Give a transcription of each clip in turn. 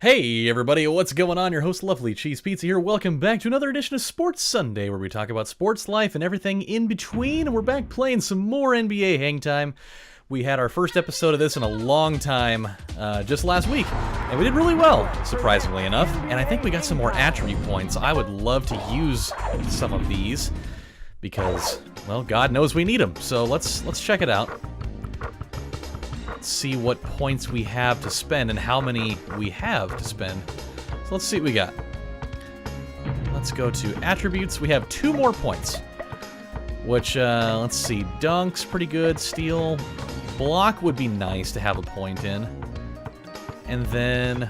Hey everybody, what's going on? Your host Lovely Cheese Pizza here. Welcome back to another edition of Sports Sunday, where we talk about sports, life, and everything in between. And we're back playing some more NBA Hangtime. We had our first episode of this in a long time, just last week, and we did really well, surprisingly enough. And I think we got some more attribute points. I would love to use some of these because, well, God knows we need them. So let's check it out. See what points we have to spend and how many we have to spend. So let's see what we got. Let's go to attributes. We have 2 more points, which, let's see, dunks, pretty good, steal, block would be nice to have a point in. And then,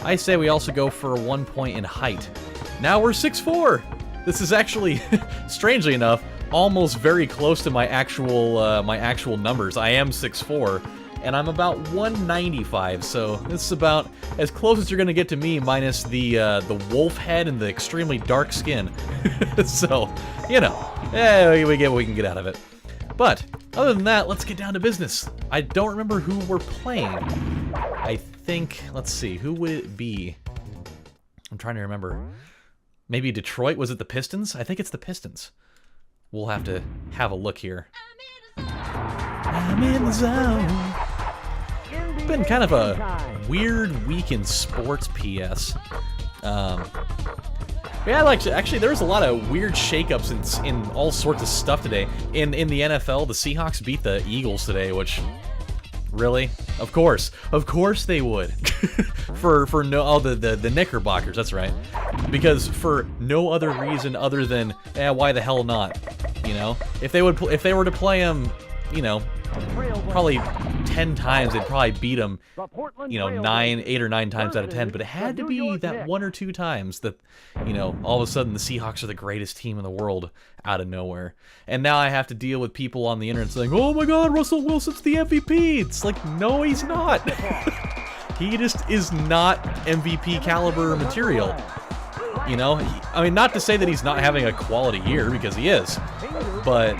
I say we also go for 1 point in height. Now we're 6'4". This is actually, strangely enough, almost very close to my actual numbers. I am 6'4", and I'm about 195, so this is about as close as you're gonna get to me, minus the wolf head and the extremely dark skin. So, you know, we get what we can get out of it. But other than that, let's get down to business. I don't remember who we're playing. I think, let's see, who would it be? I'm trying to remember. Maybe Detroit? Was it the Pistons? I think it's the Pistons. We'll have to have a look here. I'm in the zone. It's been kind of a weird week in sports, PS. Yeah, actually, there was a lot of weird shakeups in all sorts of stuff today. In the NFL, the Seahawks beat the Eagles today, which, really? Of course they would. for no, the Knickerbockers, that's right. Because for no other reason other than, why the hell not? You know, if they were to play them, you know, probably 10 times, they'd probably beat them, you know, 8 or 9 times out of 10. But it had to be that 1 or 2 times that, you know, all of a sudden the Seahawks are the greatest team in the world out of nowhere. And now I have to deal with people on the internet saying, "Oh my God, Russell Wilson's the MVP." It's like, no, he's not. He just is not MVP caliber material. You know, I mean, not to say that he's not having a quality year, because he is, but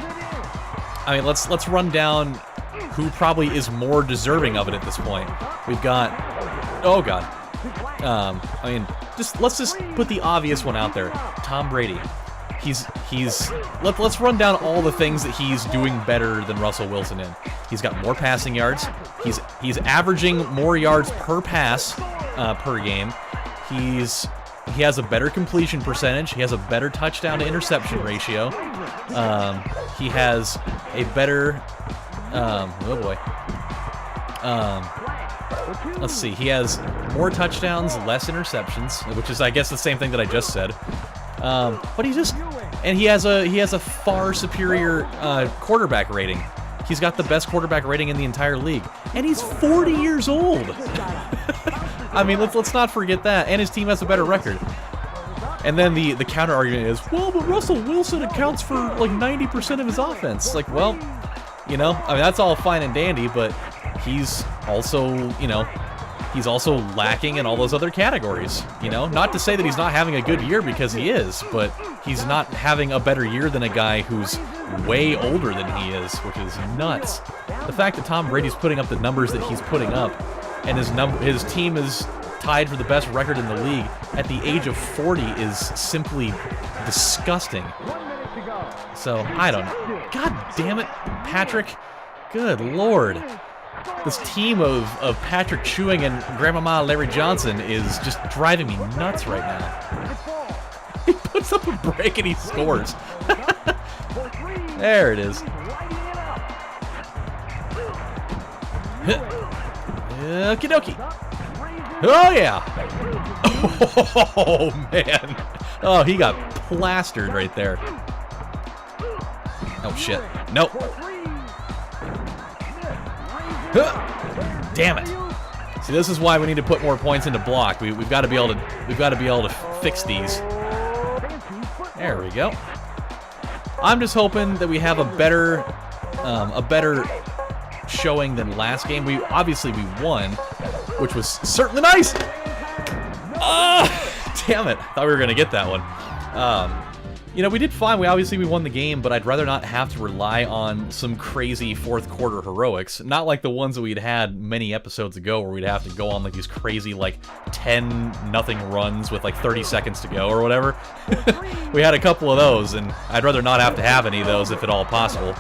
I mean, let's run down who probably is more deserving of it at this point. We've got, oh God, I mean, let's just put the obvious one out there. Tom Brady. Let's run down all the things that he's doing better than Russell Wilson in. He's got more passing yards. He's averaging more yards per pass per game. He has a better completion percentage. He has a better touchdown to interception ratio. He has a better, oh boy. Let's see. He has more touchdowns, less interceptions, which is, I guess, the same thing that I just said. But he has a far superior quarterback rating. He's got the best quarterback rating in the entire league, and he's 40 years old. I mean, let's not forget that. And his team has a better record. And then the counter argument is, well, but Russell Wilson accounts for like 90% of his offense. Like, well, you know, I mean, that's all fine and dandy, but he's also, you know, he's also lacking in all those other categories. You know, not to say that he's not having a good year, because he is, but he's not having a better year than a guy who's way older than he is, which is nuts. The fact that Tom Brady's putting up the numbers that he's putting up, and his team is tied for the best record in the league at the age of 40 is simply disgusting. So, I don't know. God damn it, Patrick. Good Lord. This team of Patrick Chewing and Grandmama Larry Johnson is just driving me nuts right now. He puts up a break and he scores. There it is. Okie dokie. Oh, yeah. Oh, man. Oh, he got plastered right there. Oh, shit. Nope. Damn it. See, this is why we need to put more points into block. We've got to be able to fix these. There we go. I'm just hoping that we have a better showing than last game. We won, which was certainly nice. Damn it! Thought we were gonna get that one. You know, we did fine. We won the game, but I'd rather not have to rely on some crazy fourth quarter heroics. Not like the ones that we'd had many episodes ago where we'd have to go on like these crazy like 10-0 runs with like 30 seconds to go or whatever. We had a couple of those, and I'd rather not have to have any of those if at all possible.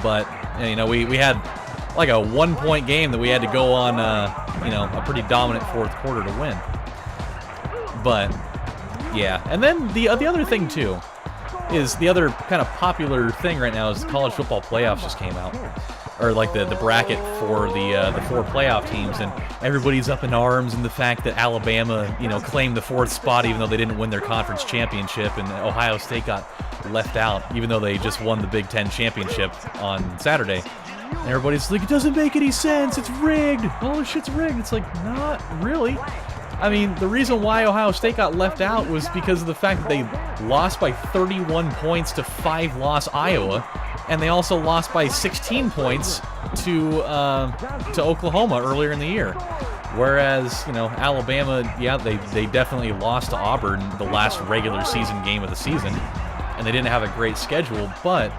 But, you know, we had like a 1-point game that we had to go on, you know, a pretty dominant fourth quarter to win. But yeah, and then the other thing too is the other kind of popular thing right now is the college football playoffs just came out, or like the bracket for the 4 playoff teams, and everybody's up in arms in the fact that Alabama, you know, claimed the 4th spot even though they didn't win their conference championship, and Ohio State got left out even though they just won the Big Ten championship on Saturday. And everybody's like, it doesn't make any sense, it's rigged, all this shit's rigged. It's like, not really. I mean, the reason why Ohio State got left out was because of the fact that they lost by 31 points to 5-loss Iowa, and they also lost by 16 points to Oklahoma earlier in the year. Whereas, you know, Alabama, yeah, they definitely lost to Auburn the last regular season game of the season, and they didn't have a great schedule, but,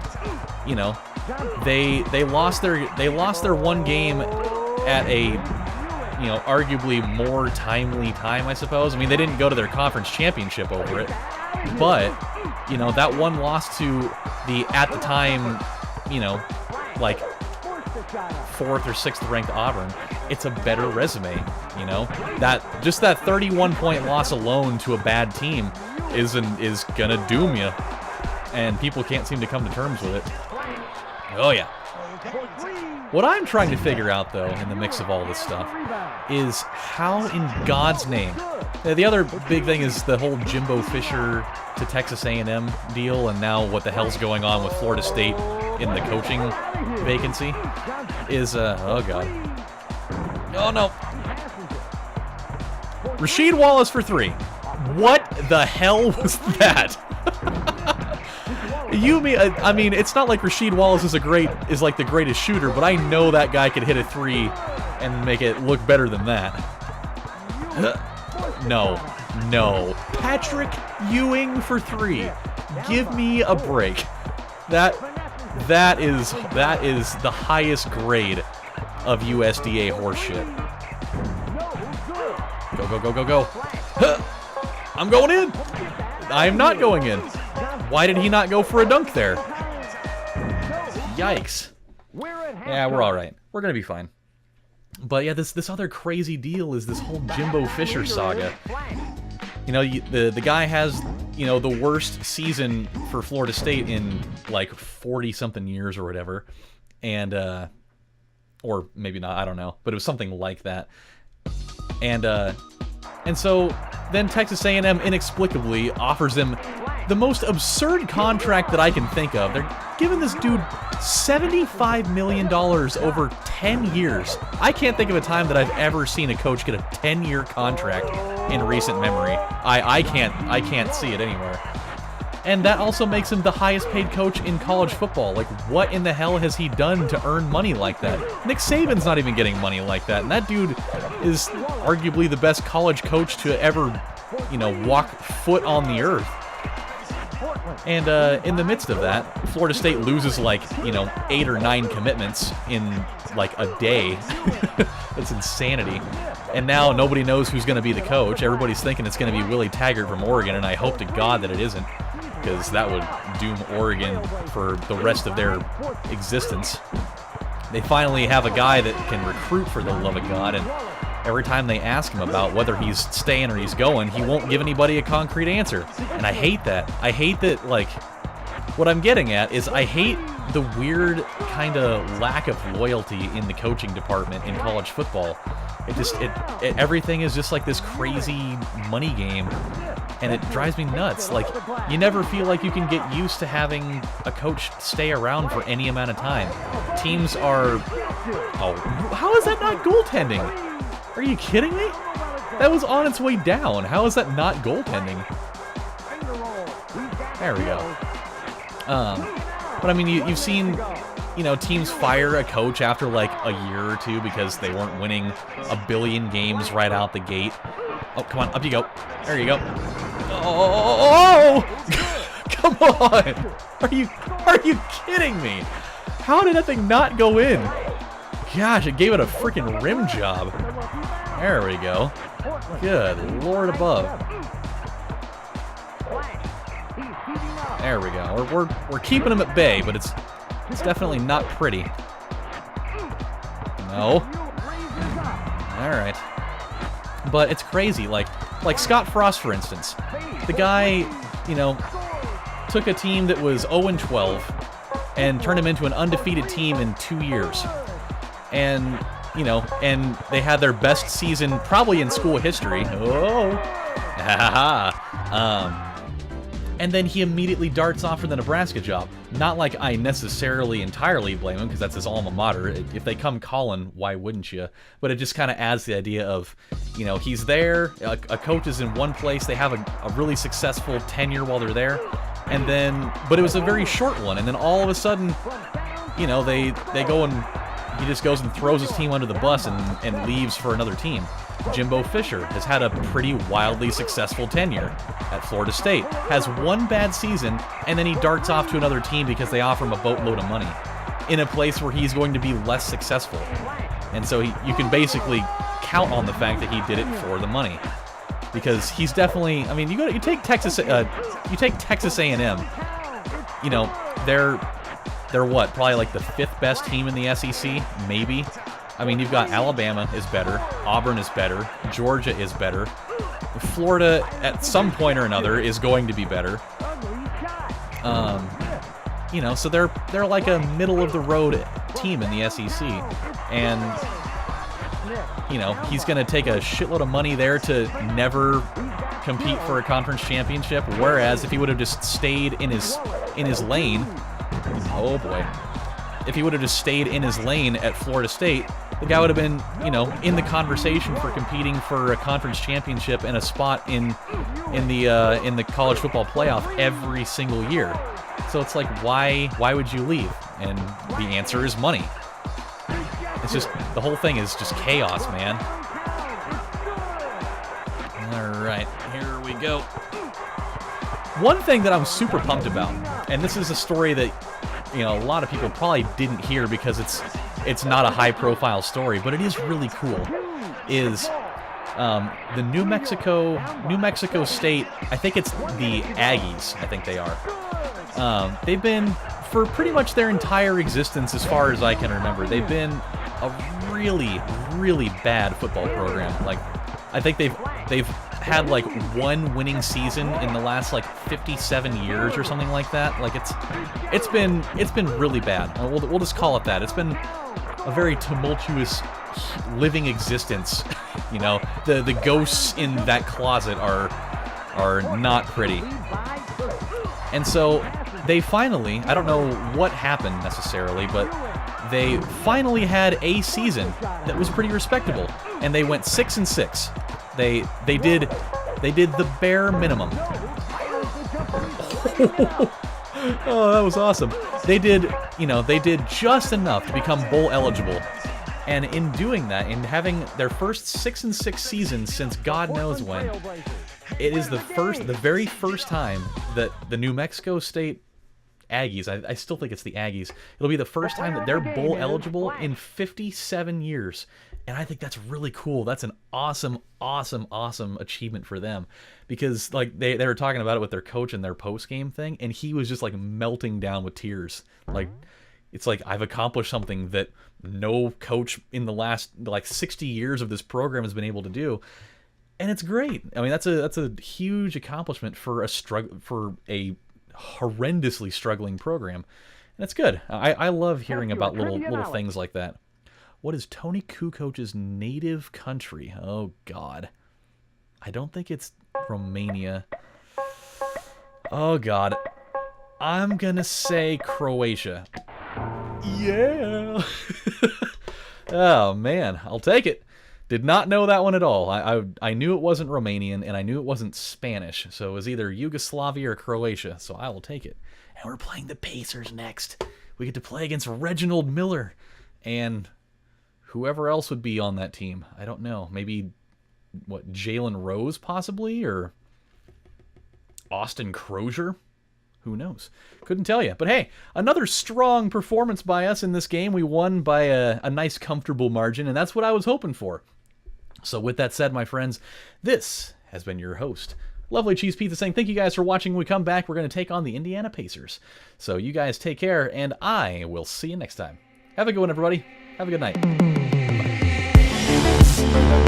you know, they lost their one game at a, you know, arguably more timely time, I suppose. I mean, they didn't go to their conference championship over it, but, you know, that one loss to the, at the time, you know, like 4th or 6th ranked Auburn, it's a better resume, you know? That, just that 31-point loss alone to a bad team is gonna doom you, and people can't seem to come to terms with it. Oh yeah. What I'm trying to figure out, though, in the mix of all this stuff, is how in God's name... The other big thing is the whole Jimbo Fisher to Texas A&M deal, and now what the hell's going on with Florida State in the coaching vacancy, is, oh god. Oh no. Rasheed Wallace for 3. What the hell was that? I mean, it's not like Rasheed Wallace is like the greatest shooter, but I know that guy could hit a 3 and make it look better than that. No. Patrick Ewing for 3. Give me a break. That is the highest grade of USDA horseshit. Go. I'm going in. I am not going in. Why did he not go for a dunk there? Yikes. Yeah, we're alright. We're gonna be fine. But yeah, this other crazy deal is this whole Jimbo Fisher saga. You know, the guy has, you know, the worst season for Florida State in, like, 40-something years or whatever. And, or maybe not, I don't know. But it was something like that. And so then Texas A&M inexplicably offers him the most absurd contract that I can think of. They're giving this dude $75 million over 10 years. I can't think of a time that I've ever seen a coach get a 10-year contract in recent memory. I can't see it anywhere. And that also makes him the highest paid coach in college football. Like, what in the hell has he done to earn money like that? Nick Saban's not even getting money like that, and that dude is arguably the best college coach to ever, you know, walk foot on the earth. And in the midst of that, Florida State loses, like, you know, 8 or 9 commitments in, like, a day. That's insanity. And now nobody knows who's going to be the coach. Everybody's thinking it's going to be Willie Taggart from Oregon, and I hope to God that it isn't, because that would doom Oregon for the rest of their existence. They finally have a guy that can recruit, for the love of God, and every time they ask him about whether he's staying or he's going, he won't give anybody a concrete answer. And I hate that. I hate that, like, what I'm getting at is I hate the weird kind of lack of loyalty in the coaching department in college football. Everything is just like this crazy money game, and it drives me nuts. Like, you never feel like you can get used to having a coach stay around for any amount of time. Teams are... Oh, how is that not goaltending? Are you kidding me? That was on its way down. How is that not goaltending? There we go. But I mean, you've seen, you know, teams fire a coach after like a year or two because they weren't winning a billion games right out the gate. Oh, come on, up you go. There you go. Oh! Come on! Are you kidding me? How did that thing not go in? Gosh, it gave it a freaking rim job. There we go. Good Lord above. There we go. We're keeping him at bay, but it's definitely not pretty. No. All right. But it's crazy. Like Scott Frost, for instance. The guy, you know, took a team that was 0-12 and turned him into an undefeated team in 2 years. And, you know, and they had their best season probably in school history. Oh. And then he immediately darts off for the Nebraska job. Not like I necessarily entirely blame him, because that's his alma mater. If they come calling, why wouldn't you? But it just kind of adds the idea of, you know, he's there, a coach is in one place, they have a really successful tenure while they're there, and then, but it was a very short one, and then all of a sudden, you know, they go and he just goes and throws his team under the bus and leaves for another team. Jimbo Fisher has had a pretty wildly successful tenure at Florida State. Has one bad season, and then he darts off to another team because they offer him a boatload of money in a place where he's going to be less successful. And so you can basically count on the fact that he did it for the money, because he's definitely. I mean, you take Texas A&M. You know, they're what, probably like the 5th best team in the SEC, maybe. I mean, you've got Alabama is better, Auburn is better, Georgia is better, Florida at some point or another is going to be better. You know, so they're like a middle of the road team in the SEC, and you know, he's going to take a shitload of money there to never compete for a conference championship. Whereas if he would have just stayed in his lane, oh boy. If he would have just stayed in his lane at Florida State, the guy would have been, you know, in the conversation for competing for a conference championship and a spot in the college football playoff every single year. So it's like, why would you leave? And the answer is money. It's just, the whole thing is just chaos, man. All right, here we go. One thing that I'm super pumped about, and this is a story that, you know, a lot of people probably didn't hear because it's not a high-profile story, but it is really cool, is the New Mexico State, I think it's the Aggies, I think they are. They've been, for pretty much their entire existence, as far as I can remember, they've been a really, really bad football program. Like, I think they've had like one winning season in the last like 57 years or something like that. Like it's been really bad. We'll just call it that. It's been a very tumultuous living existence. You know, the ghosts in that closet are not pretty. And so they finally, I don't know what happened necessarily, but they finally had a season that was pretty respectable, and they went 6-6. They did the bare minimum. Oh, that was awesome. They did just enough to become bowl eligible. And in doing that, in having their first 6-6 season since God knows when, it is the very first time that the New Mexico State Aggies, I still think it's the Aggies, it'll be the first time that they're bowl eligible in 57 years. And I think that's really cool. That's an awesome, awesome, awesome achievement for them. Because like they were talking about it with their coach in their post-game thing, and he was just like melting down with tears. Like, it's like, I've accomplished something that no coach in the last like 60 years of this program has been able to do. And it's great. I mean, that's a huge accomplishment for a horrendously struggling program. And it's good. I love hearing about little things like that. What is Tony Kukoc's native country? Oh, God. I don't think it's Romania. Oh, God. I'm going to say Croatia. Yeah. Oh, man. I'll take it. Did not know that one at all. I knew it wasn't Romanian, and I knew it wasn't Spanish. So it was either Yugoslavia or Croatia. So I will take it. And we're playing the Pacers next. We get to play against Reginald Miller. And whoever else would be on that team. I don't know. Maybe, what, Jalen Rose possibly? Or Austin Crozier? Who knows? Couldn't tell you. But hey, another strong performance by us in this game. We won by a nice, comfortable margin, and that's what I was hoping for. So with that said, my friends, this has been your host, Lovely Cheese Pizza, saying thank you guys for watching. When we come back, we're going to take on the Indiana Pacers. So you guys take care, and I will see you next time. Have a good one, everybody. Have a good night. Bye.